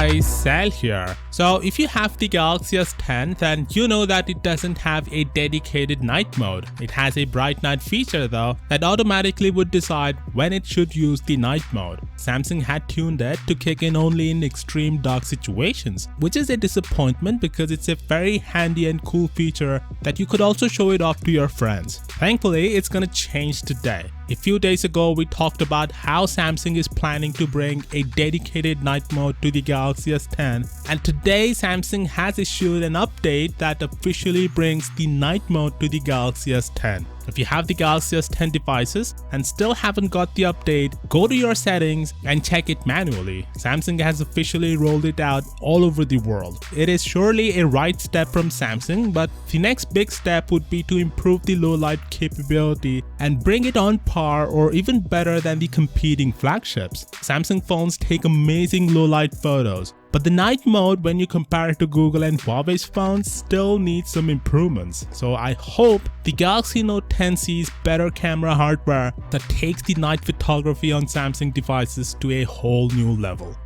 guys, Sal here. So if you have the Galaxy S10, then you know that it doesn't have a dedicated night mode. It has a bright night feature though that automatically would decide when it should use the night mode. Samsung had tuned it to kick in only in extreme dark situations, which is a disappointment because it's a very handy and cool feature that you could also show it off to your friends. Thankfully, it's gonna change today. A few days ago, we talked about how Samsung is planning to bring a dedicated night mode to the Galaxy S10, and today Samsung has issued an update that officially brings the night mode to the Galaxy S10. If you have the Galaxy S10 devices and still haven't got the update, go to your settings and check it manually. Samsung has officially rolled it out all over the world. It is surely a right step from Samsung, but the next big step would be to improve the low light capability and bring it on par or even better than the competing flagships. Samsung phones take amazing low light photos, but the night mode, when you compare it to Google and Huawei's phones, still needs some improvements. So I hope the Galaxy Note 10 sees better camera hardware that takes the night photography on Samsung devices to a whole new level.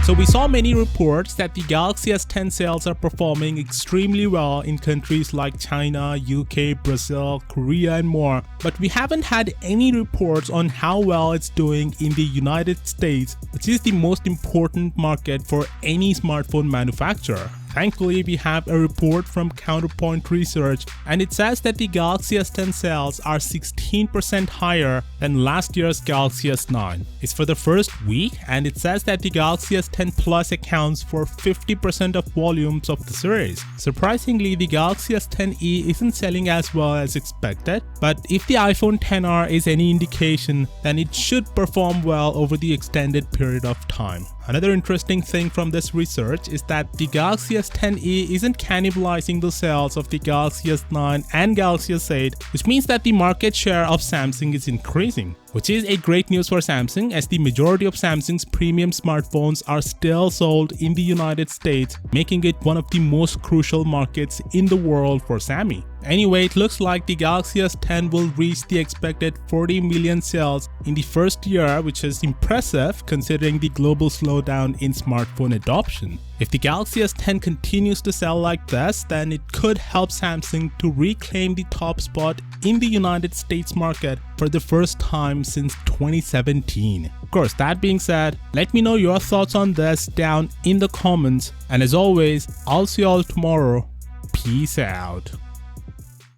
So we saw many reports that the Galaxy S10 sales are performing extremely well in countries like China, UK, Brazil, Korea and more, but we haven't had any reports on how well it's doing in the United States, which is the most important market for any smartphone manufacturer. Thankfully, we have a report from Counterpoint Research, and it says that the Galaxy S10 sales are 16% higher than last year's Galaxy S9. It's for the first week, and it says that the Galaxy S10 Plus accounts for 50% of volumes of the series. Surprisingly, the Galaxy S10e isn't selling as well as expected, but if the iPhone XR is any indication, then it should perform well over the extended period of time. Another interesting thing from this research is that the Galaxy S10e isn't cannibalizing the sales of the Galaxy S9 and Galaxy S8, which means that the market share of Samsung is increasing, which is a great news for Samsung as the majority of Samsung's premium smartphones are still sold in the United States, making it one of the most crucial markets in the world for Sammy. Anyway, it looks like the Galaxy S10 will reach the expected 40 million sales in the first year, which is impressive considering the global slowdown in smartphone adoption. If the Galaxy S10 continues to sell like this, then it could help Samsung to reclaim the top spot in the United States market for the first time since 2017. Of course, that being said, let me know your thoughts on this down in the comments, and as always, I'll see you all tomorrow. Peace out.